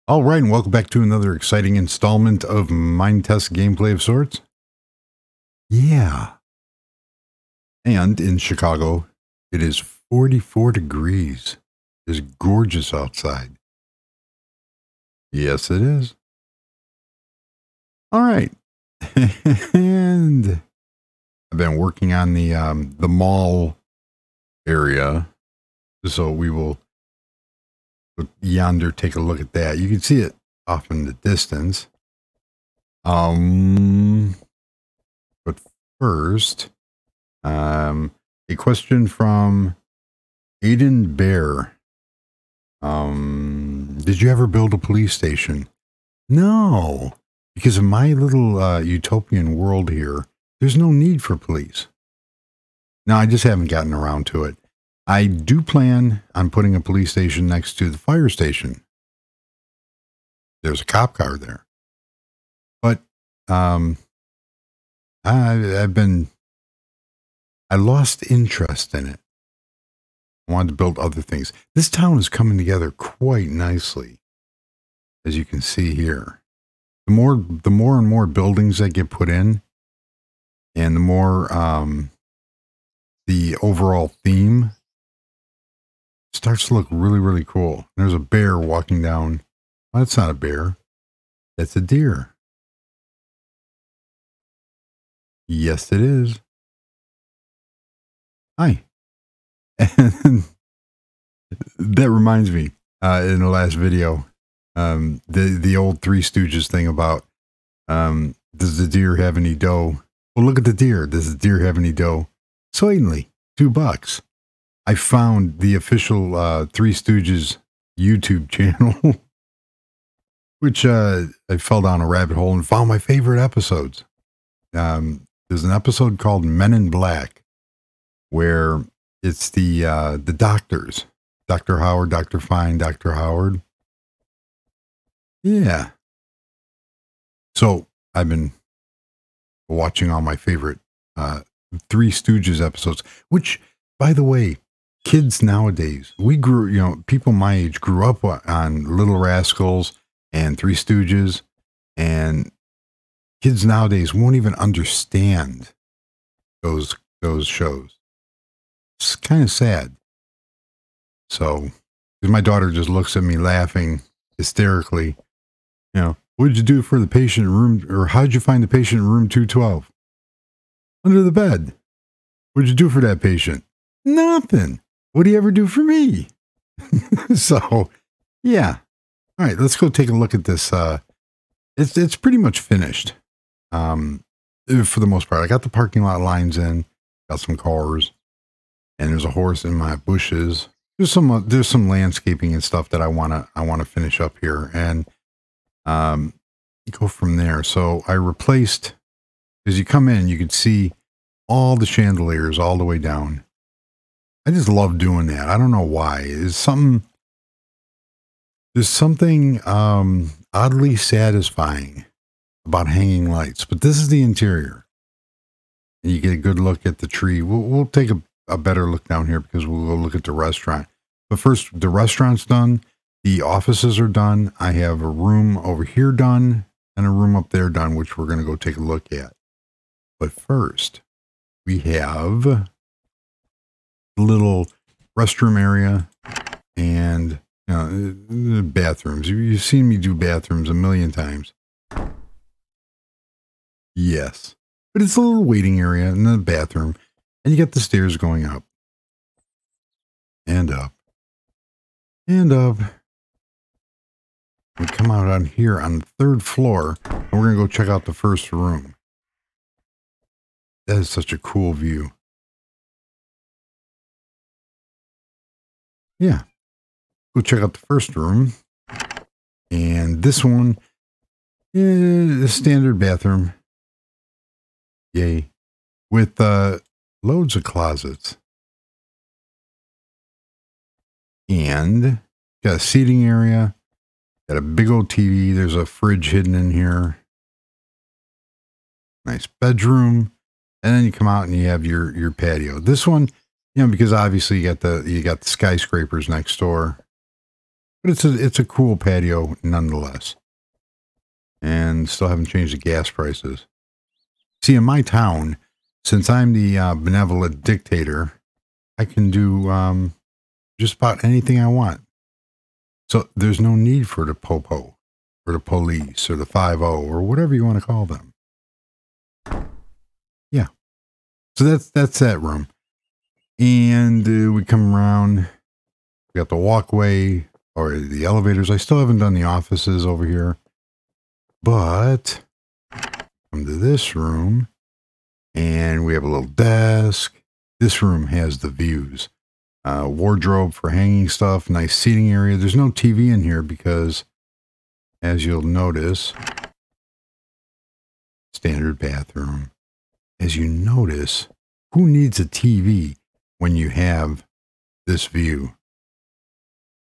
All right, and welcome back to another exciting installment of Minetest gameplay of sorts. Yeah. And in Chicago, it is 44 degrees. It's gorgeous outside. Yes, it is. All right. And I've been working on the mall area. So we will yonder take a look at that. You can see it off in the distance. But first, a question from Aiden Bear. Did you ever build a police station? No, because in my little utopian world here, there's no need for police. No, I just haven't gotten around to it. I do plan on putting a police station next to the fire station. There's a cop car there. But I lost interest in it. I wanted to build other things. This town is coming together quite nicely, as you can see here. The more and more buildings that get put in, and the more the overall theme starts to look really, really cool. There's a bear walking down. Well, that's not a bear. That's a deer. Yes, it is. Hi. And that reminds me, in the last video, the old Three Stooges thing about, does the deer have any dough? Well, look at the deer. Does the deer have any dough? Certainly, $2. I found the official Three Stooges YouTube channel, which I fell down a rabbit hole and found my favorite episodes. There's an episode called Men in Black, where it's the doctors, Dr. Howard, Dr. Fine, Dr. Howard. Yeah. So I've been watching all my favorite Three Stooges episodes, which, by the way, kids nowadays, people my age grew up on Little Rascals and Three Stooges, and kids nowadays won't even understand those shows. It's kind of sad. So, because my daughter just looks at me laughing hysterically, what did you do for the patient in room, or how'd you find the patient in room 212? Under the bed. What did you do for that patient? Nothing. What do you ever do for me? So, yeah. All right, let's go take a look at this. It's pretty much finished. For the most part, I got the parking lot lines in, got some cars, and there's a horse in my bushes. There's some landscaping and stuff that I wanna finish up here, and go from there. So I replaced, as you come in, you can see all the chandeliers all the way down. I just love doing that. I don't know why. There's something oddly satisfying about hanging lights. But this is the interior, and you get a good look at the tree. We'll take a better look down here because we'll go look at the restaurant. But first, the restaurant's done. The offices are done. I have a room over here done and a room up there done, which we're going to go take a look at. But first, we have a little restroom area and bathrooms. You've seen me do bathrooms a million times. Yes. But it's a little waiting area in the bathroom. And you got the stairs going up. And up. And up. We come out on here on the third floor, and we're going to go check out the first room. That is such a cool view. Yeah. Go check out the first room. And this one is a standard bathroom. Yay. With loads of closets. And got a seating area. Got a big old TV. There's a fridge hidden in here. Nice bedroom. And then you come out and you have your patio. This one, because obviously you got the skyscrapers next door. But it's a cool patio nonetheless. And still haven't changed the gas prices. See, in my town, since I'm the benevolent dictator, I can do just about anything I want. So there's no need for the popo or the police or the 5-0 or whatever you want to call them. Yeah. So that's that room. And we come around. We got the walkway or the elevators. I still haven't done the offices over here. But come to this room. And we have a little desk. This room has the views. Wardrobe for hanging stuff. Nice seating area. There's no TV in here because, as you'll notice, standard bathroom. As you notice, who needs a TV when you have this view?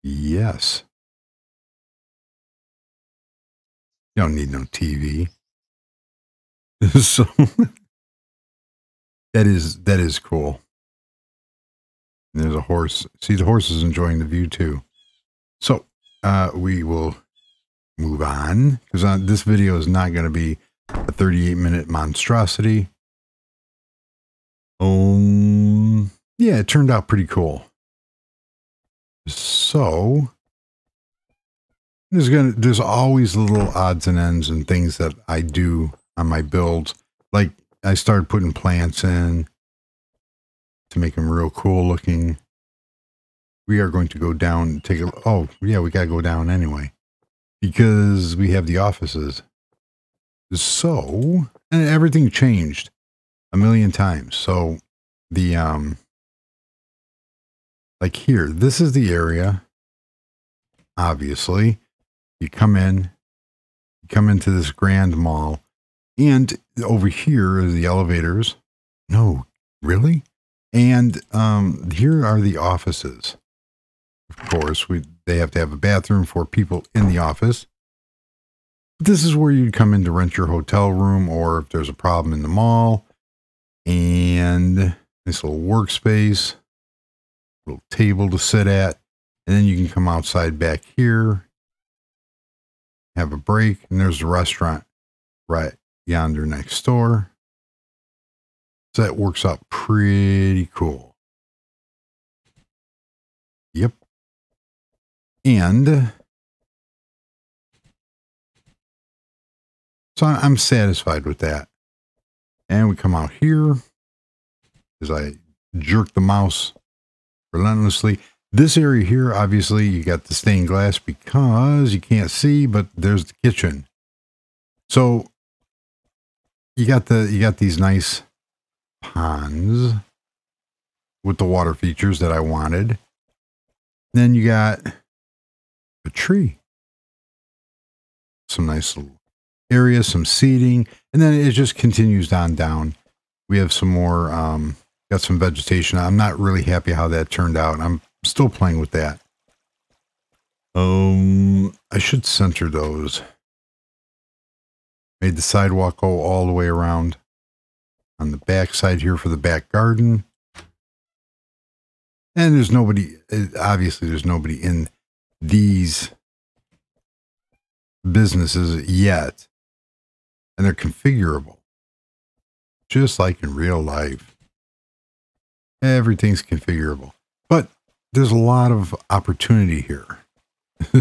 Yes. You don't need no TV. So that is cool. And there's a horse. See, the horse is enjoying the view too. So we will move on because this video is not going to be a 38-minute monstrosity. Yeah, it turned out pretty cool. So there's always little odds and ends and things that I do on my builds. Like I started putting plants in to make them real cool looking. We are going to go down and take a, oh yeah, we got to go down anyway because we have the offices. So, and everything changed a million times. So the, like here, this is the area. Obviously you come into this grand mall and over here are the elevators. No, really? And, here are the offices. Of course, they have to have a bathroom for people in the office. This is where you'd come in to rent your hotel room or if there's a problem in the mall. And this little workspace, little table to sit at. And then you can come outside back here, have a break, and there's the restaurant right yonder next door. So that works out pretty cool. Yep. And so I'm satisfied with that. And we come out here as I jerk the mouse relentlessly. This area here, obviously, you got the stained glass because you can't see, but there's the kitchen. So you got these nice ponds with the water features that I wanted. Then you got a tree, some nice little areas, some seating, and then it just continues on down. We have some more, got some vegetation. I'm not really happy how that turned out. I'm still playing with that. I should center those. Made the sidewalk go all the way around on the back side here for the back garden. And there's nobody, obviously there's nobody in these businesses yet. And they're configurable. Just like in real life. Everything's configurable. But there's a lot of opportunity here.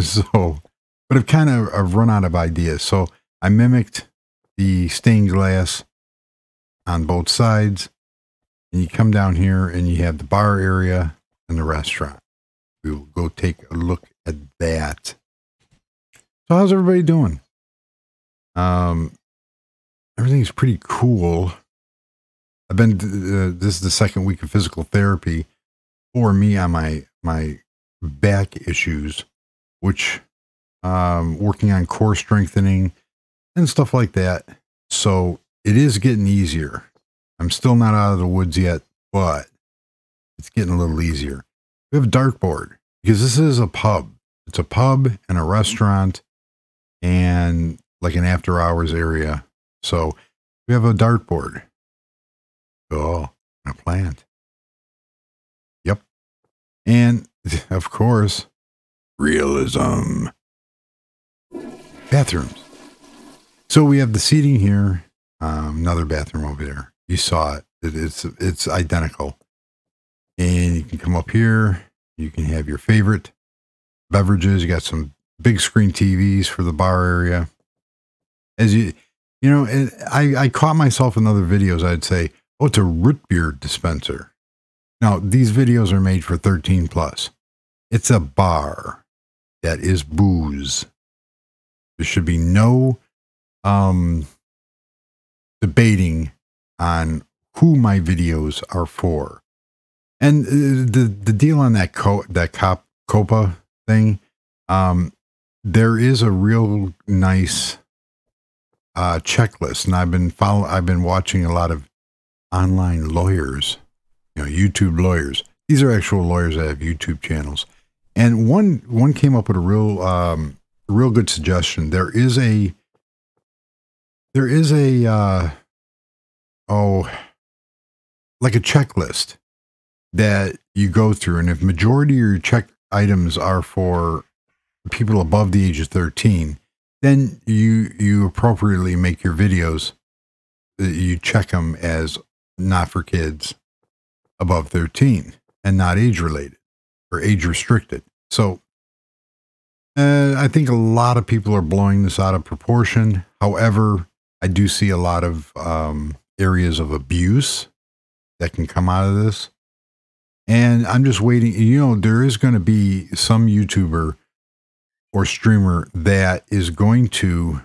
So, but I've run out of ideas. So I mimicked the stained glass on both sides. And you come down here and you have the bar area and the restaurant. We will go take a look at that. So how's everybody doing? Everything's pretty cool. I've been, this is the second week of physical therapy for me on my back issues, which, working on core strengthening and stuff like that. So it is getting easier. I'm still not out of the woods yet, but it's getting a little easier. We have a dartboard because this is a pub. It's a pub and a restaurant and like an after hours area. So we have a dartboard. Oh, and a plant. Yep. And of course, Realism. Bathrooms. So we have the seating here. Another bathroom over there. You saw it. It's identical. And you can come up here. You can have your favorite beverages. You got some big screen TVs for the bar area. As you know, I caught myself in other videos. I'd say, oh, it's a root beer dispenser. Now, these videos are made for 13 plus. It's a bar that is booze. There should be no debating on who my videos are for. And the deal on that Copa thing, there is a real nice checklist, and I've been watching a lot of online lawyers, YouTube lawyers. These are actual lawyers that have YouTube channels, and one came up with a real good suggestion. There is a like a checklist that you go through, and if majority of your check items are for people above the age of 13, then you appropriately make your videos. You check them as not for kids above 13 and not age related or age restricted. So I think a lot of people are blowing this out of proportion. However, I do see a lot of areas of abuse that can come out of this. And I'm just waiting. There is going to be some YouTuber or streamer that is going to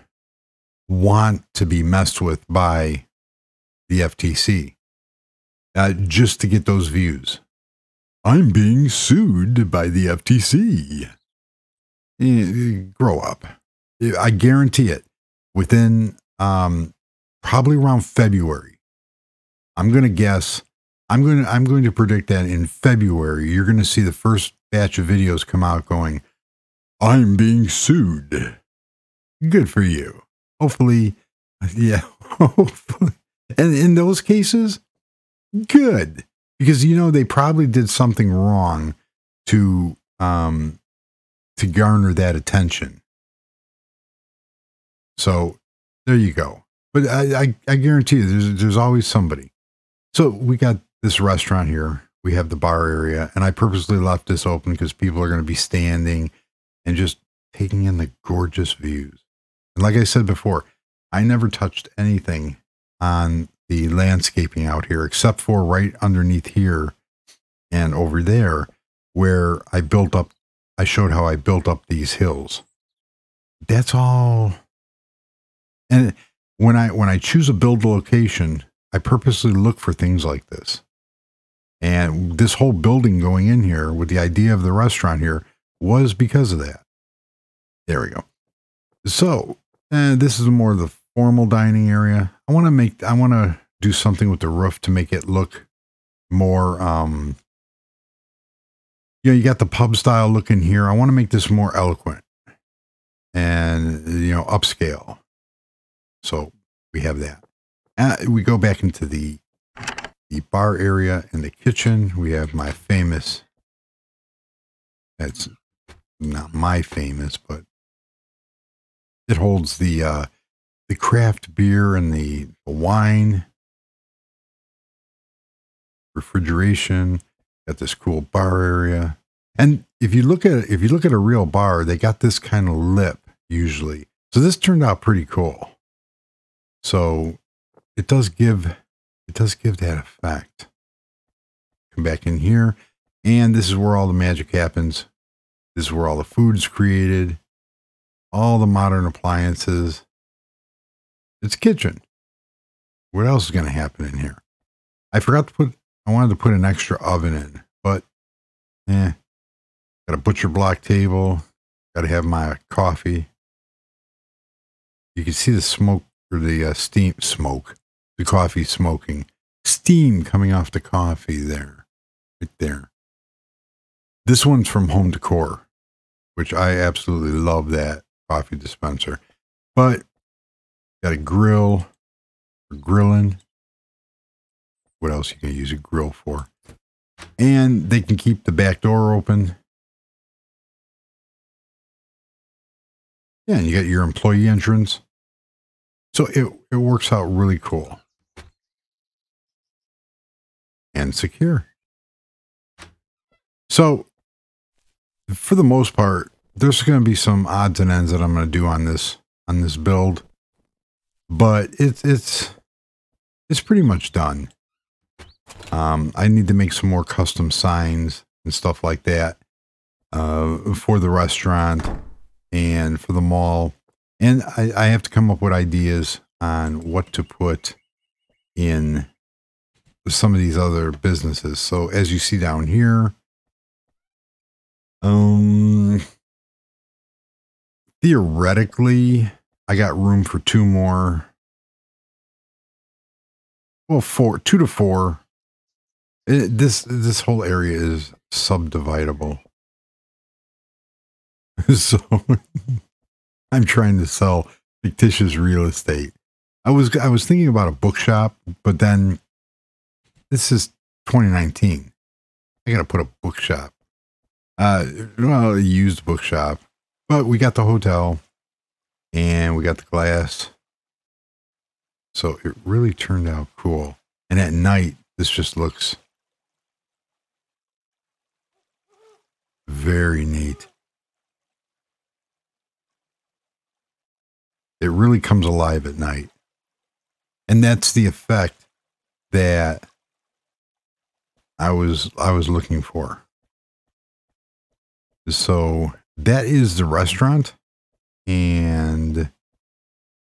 want to be messed with by the FTC just to get those views. I'm being sued by the FTC. Grow up. I guarantee it. Within probably around February, I'm going to guess. I'm going to predict that in February, you're going to see the first batch of videos come out going, I'm being sued. Good for you. Hopefully, yeah. Hopefully. And in those cases, good. Because, they probably did something wrong to garner that attention. So there you go. But I guarantee you, there's always somebody. So we got this restaurant here. We have the bar area, and I purposely left this open because people are going to be standing and just taking in the gorgeous views. And like I said before, I never touched anything on the landscaping out here, except for right underneath here and over there where I showed how I built up these hills. That's all. And when I choose a build location, I purposely look for things like this. And this whole building going in here with the idea of the restaurant here was because of that. There we go. So, this is more of the formal dining area. I want to do something with the roof to make it look more, you got the pub style look in here. I want to make this more eloquent and, upscale. So we have that. We go back into the bar area and the kitchen. We have my famous, that's not my famous, but it holds the craft beer and the wine, refrigeration. Got this cool bar area. And if you look at a real bar, they got this kind of lip usually. So this turned out pretty cool. So it does give that effect. Come back in here, and this is where all the magic happens. This is where all the food's created, all the modern appliances. It's a kitchen. What else is going to happen in here? I wanted to put an extra oven in, but got a butcher block table. Got to have my coffee. You can see the smoke or the steam smoke. The coffee smoking. Steam coming off the coffee there. Right there. This one's from Home Decor, which I absolutely love that coffee dispenser. But got a grill for grilling. What else you can use a grill for? And they can keep the back door open. Yeah, and you got your employee entrance. So it works out really cool and secure. So for the most part, there's going to be some odds and ends that I'm going to do on this build, but it's pretty much done. I need to make some more custom signs and stuff like that for the restaurant and for the mall. And I have to come up with ideas on what to put in some of these other businesses. So as you see down here, theoretically, I got room for 2 more. Well, 2 to 4. This whole area is subdividable. So I'm trying to sell fictitious real estate. I was thinking about a bookshop, but then this is 2019. I got to put a bookshop. Well, a used bookshop, but we got the hotel and we got the glass. So it really turned out cool. And at night, this just looks very neat. It really comes alive at night. And that's the effect that I was looking for. So that is the restaurant and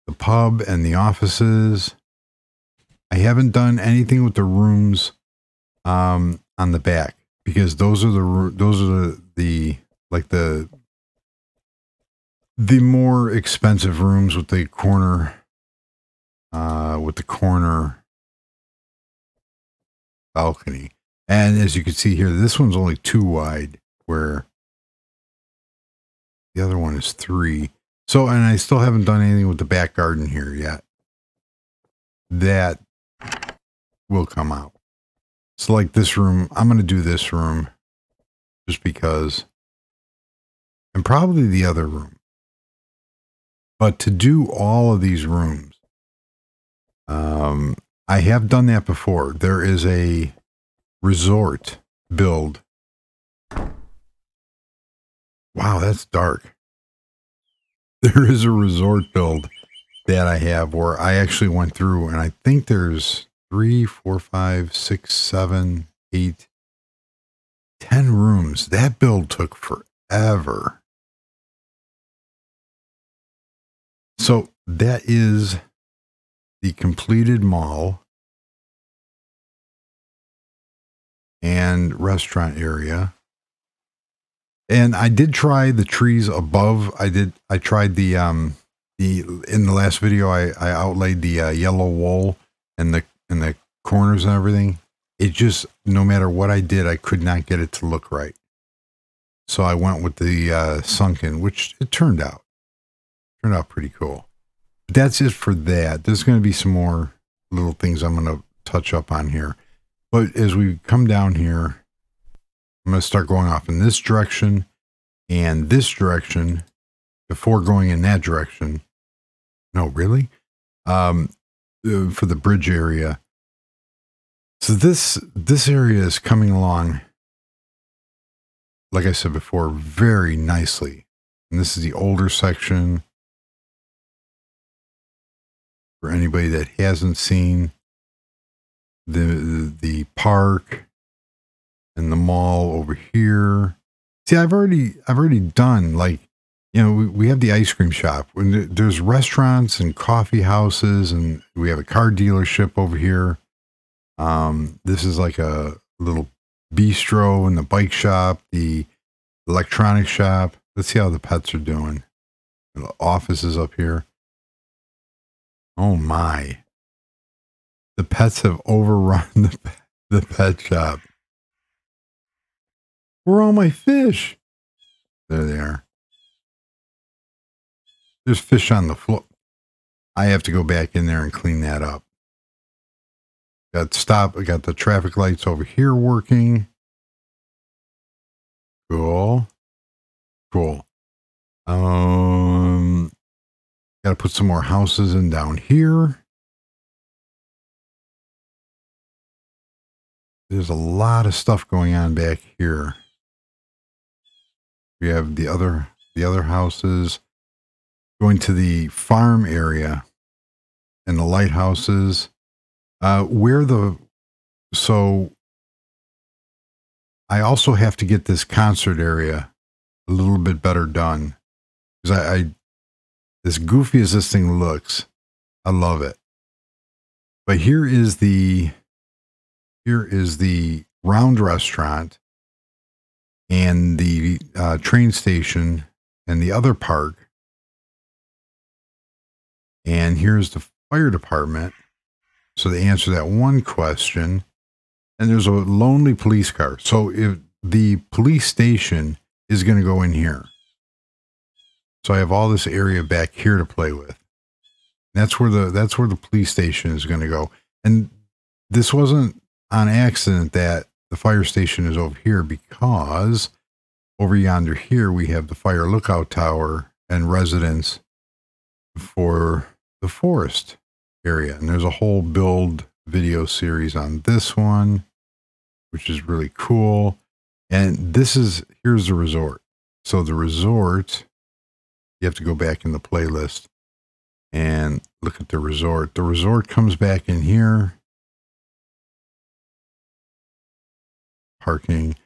the pub and the offices. I haven't done anything with the rooms on the back because those are the more expensive rooms with the corner balcony. And as you can see here, this one's only 2 wide, where the other one is 3. So, and I still haven't done anything with the back garden here yet. That will come out. So like this room, I'm going to do this room just because, and probably the other room. But to do all of these rooms, I have done that before. There is a resort build. Wow, that's dark. There is a resort build that I have where I actually went through, and I think there's 3, 4, 5, 6, 7, 8, 10 rooms. That build took forever. So that is the completed mall and restaurant area. And I did try the trees above. I tried the in the last video I outlaid the yellow wool and the corners and everything. It just, no matter what I did, I could not get it to look right. So I went with the sunken, which it turned out pretty cool. But that's it for that. There's going to be some more little things I'm going to touch up on here. But as we come down here, I'm going to start going off in this direction and this direction before going in that direction. No, really? For the bridge area. So this area is coming along, like I said before, very nicely. And this is the older section. For anybody that hasn't seen the park and the mall over here. See, I've already done, like, you know, we have the ice cream shop. There's restaurants and coffee houses, and we have a car dealership over here. This is like a little bistro and the bike shop, the electronic shop. Let's see how the pets are doing. The office is up here. Oh my. The pets have overrun the pet shop. Where are all my fish? There they are. There's fish on the floor. I have to go back in there and clean that up. I got the traffic lights over here working. Cool. Cool. Got to put some more houses in down here. There's a lot of stuff going on back here. We have the other houses going to the farm area and the lighthouses. So I also have to get this concert area a little bit better done, because as goofy as this thing looks, I love it. But here is the round restaurant and the train station and the other park. And here's the fire department. So they answer that one question. And there's a lonely police car. So if the police station is going to go in here. So I have all this area back here to play with. That's where the police station is going to go. And this wasn't on accident that the fire station is over here, because over yonder here we have the fire lookout tower and residence for the forest area. And there's a whole build video series on this one, which is really cool. And here's the resort. So the resort, you have to go back in the playlist and look at the resort. The resort comes back in here. Parking.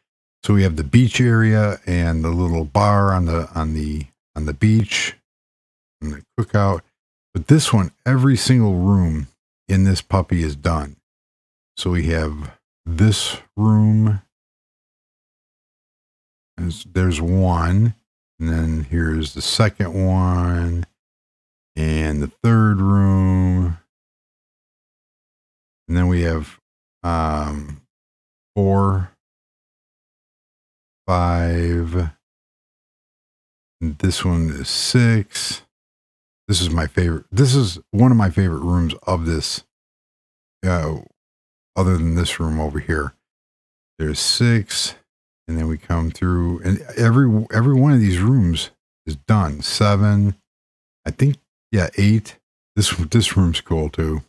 So we have the beach area and the little bar on the beach and the cookout. But this one, every single room in this puppy is done. So we have this room. There's one. And then here's the second one. And the third room. And then we have 4, 5. And this one is 6. This is my favorite. This is one of my favorite rooms of this, other than this room over here. There's 6, and then we come through, and every one of these rooms is done. 7, I think, yeah, 8. This room's cool too.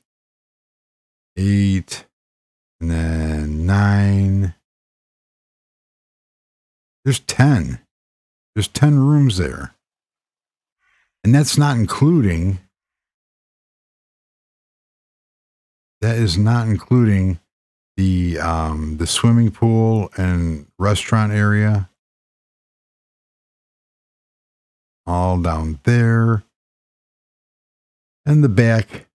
8, and then 9. There's 10. There's 10 rooms there. And that's not including, the swimming pool and restaurant area. All down there. And the back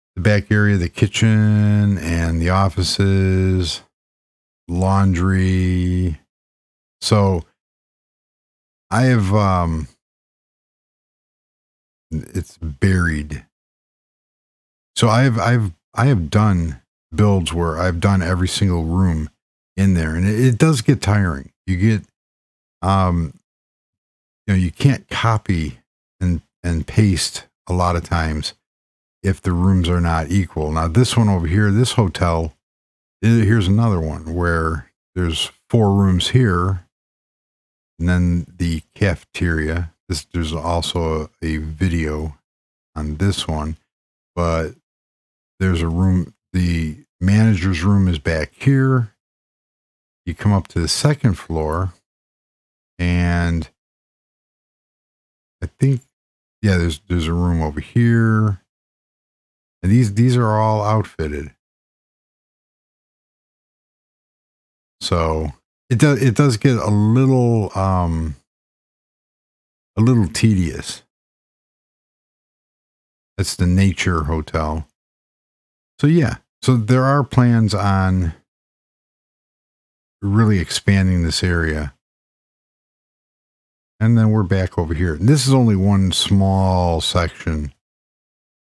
area, the kitchen and the offices, laundry. So I have, it's buried. So I have done builds where I've done every single room in there, and it does get tiring. You get, you can't copy and paste a lot of times if the rooms are not equal. Now this one over here, this hotel, here's another one where there's 4 rooms here, and then the cafeteria. There's also a video on this one, but there's a room. The manager's room is back here. You come up to the second floor, and I think, yeah, there's a room over here, and these are all outfitted. So it does get a little tedious. That's the Nature Hotel. So yeah, so there are plans on really expanding this area. And then we're back over here. And this is only one small section.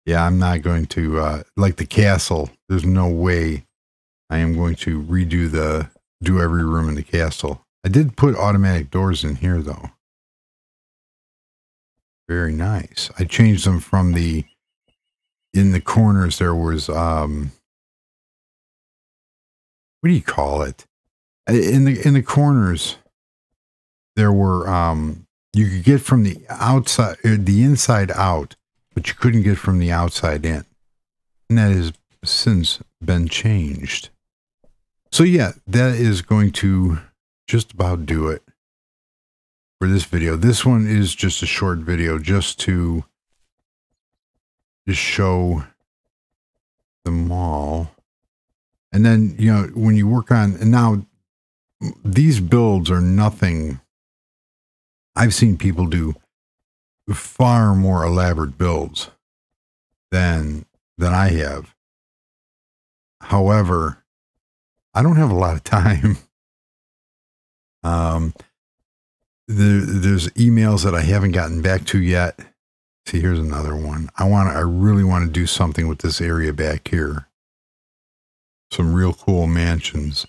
Yeah, I'm not going to, like the castle, there's no way I am going to do every room in the castle. I did put automatic doors in here though. Very nice. I changed them from in the corners there was, what do you call it? In the corners, there were, you could get from the outside, the inside out, but you couldn't get from the outside in. And that has since been changed. So yeah, that is going to just about do it for this video. This one is just a short video just to show them all. And then, you know, when you work on, and now these builds are nothing. I've seen people do far more elaborate builds than I have. However, I don't have a lot of time. There's emails that I haven't gotten back to yet. See, here's another one. I really want to do something with this area back here. Some real cool mansions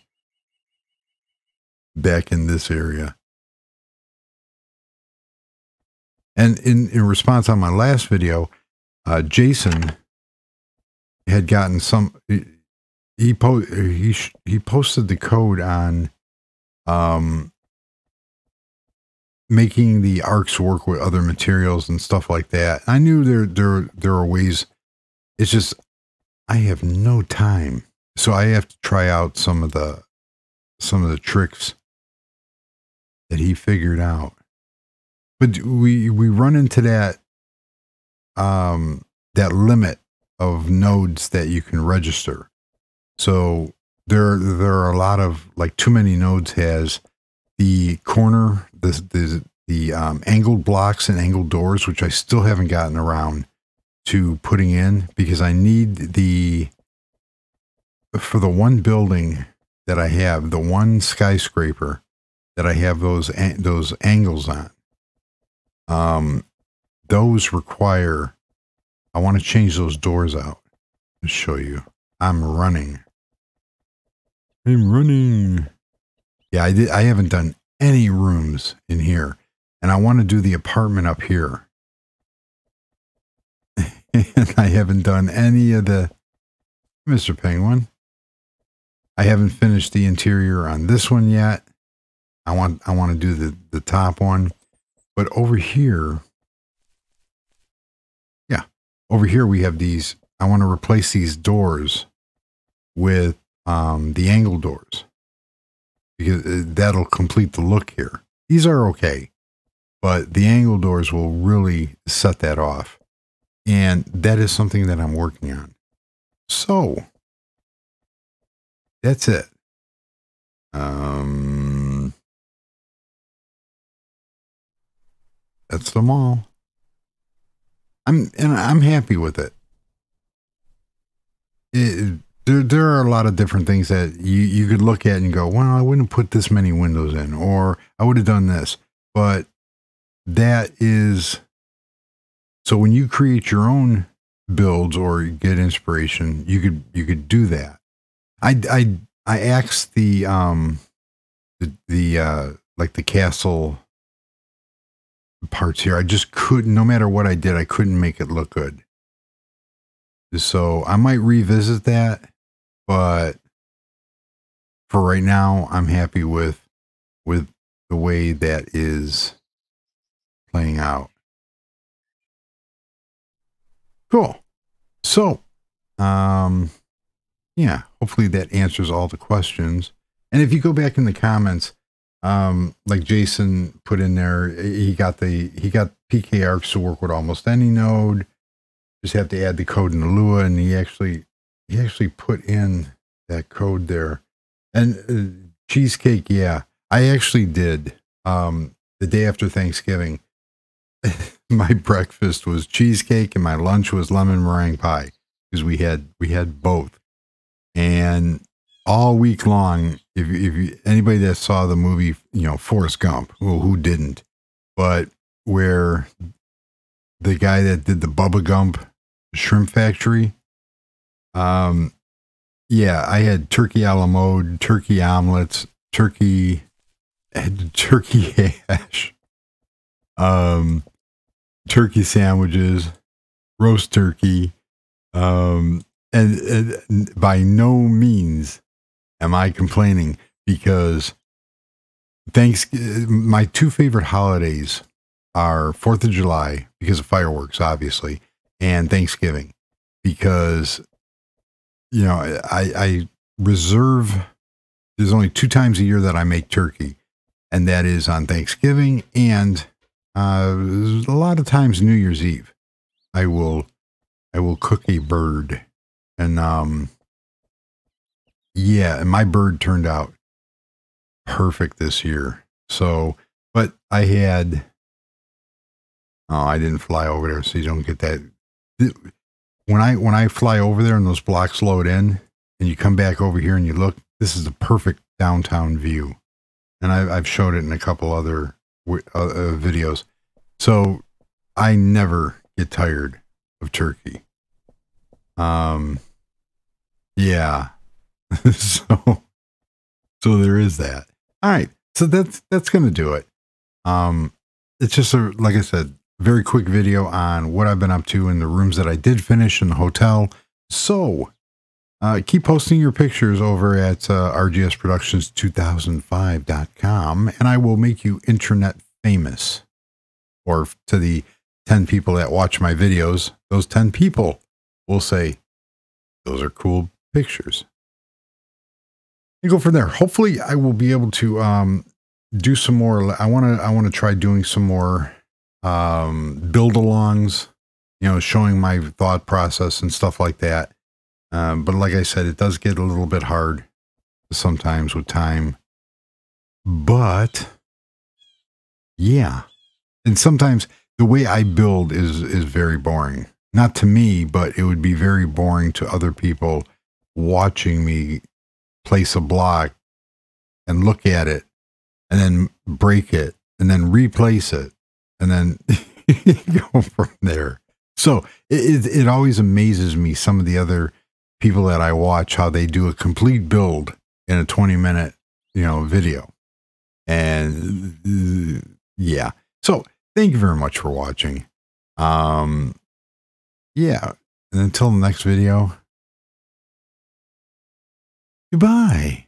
back in this area. And in response on my last video, Jason had gotten some. He posted the code on making the arcs work with other materials and stuff like that. I knew there are ways. It's just I have no time, so I have to try out some of the tricks that he figured out. But we run into that limit of nodes that you can register. So there are a lot of, like, too many nodes has the corner, the angled blocks and angled doors, which I still haven't gotten around to putting in, because I need for the one building that I have, the one skyscraper that I have those angles on. Those require, I want to change those doors out. Let's show you. I'm running. Yeah, I haven't done any rooms in here, and I want to do the apartment up here. And I haven't done any of the, Mr. Penguin. I haven't finished the interior on this one yet. I want to do the top one. But over here, yeah, over here we have these. I want to replace these doors with the angle doors, because that'll complete the look here. These are okay, but the angle doors will really set that off. And that is something that I'm working on. So that's it. That's them all. I'm happy with it. There are a lot of different things that you could look at and go, well, I wouldn't put this many windows in, or I would have done this. But that is, so when you create your own builds or get inspiration, you could do that. I axed the like the castle parts here. I just couldn't, no matter what I did, I couldn't make it look good. So I might revisit that, but for right now, I'm happy with the way that is playing out. Cool. So, yeah, hopefully that answers all the questions. And if you go back in the comments, like Jason put in there, he got PK arcs to work with almost any node. Just have to add the code in the Lua, and he actually put in that code there. And cheesecake, yeah, I actually did. The day after Thanksgiving, my breakfast was cheesecake and my lunch was lemon meringue pie, because we had both. And all week long, if anybody that saw the movie, you know, Forrest Gump, well, who didn't? But where the guy that did the Bubba Gump shrimp factory, yeah, I had turkey a la mode, turkey omelets, turkey hash, turkey sandwiches, roast turkey, and by no means am I complaining, because my two favorite holidays are 4th of July, because of fireworks, obviously, and Thanksgiving, because, you know, I reserve, there's only 2 times a year that I make turkey, and that is on Thanksgiving and a lot of times New Year's Eve. I will cook a bird, and yeah, and my bird turned out perfect this year. So, but I had, oh, I didn't fly over there, so you don't get that. When I fly over there and those blocks load in, and you come back over here and you look, this is the perfect downtown view. And I've showed it in a couple other videos. So I never get tired of turkey. Yeah. so there is that. All right. So that's going to do it. It's just like I said, very quick video on what I've been up to in the rooms that I did finish in the hotel. So keep posting your pictures over at rgsproductions2005.com, and I will make you internet famous. Or to the 10 people that watch my videos, those 10 people will say, those are cool pictures. And go from there. Hopefully I will be able to do some more. I want to try doing some more build-alongs, you know, showing my thought process and stuff like that. But like I said, it does get a little bit hard sometimes with time. But yeah. And sometimes the way I build is very boring. Not to me, but it would be very boring to other people watching me place a block and look at it and then break it and then replace it and then go from there. So it always amazes me, some of the other people that I watch, how they do a complete build in a 20-minute, you know, video. And yeah. So thank you very much for watching. Yeah. And until the next video, goodbye.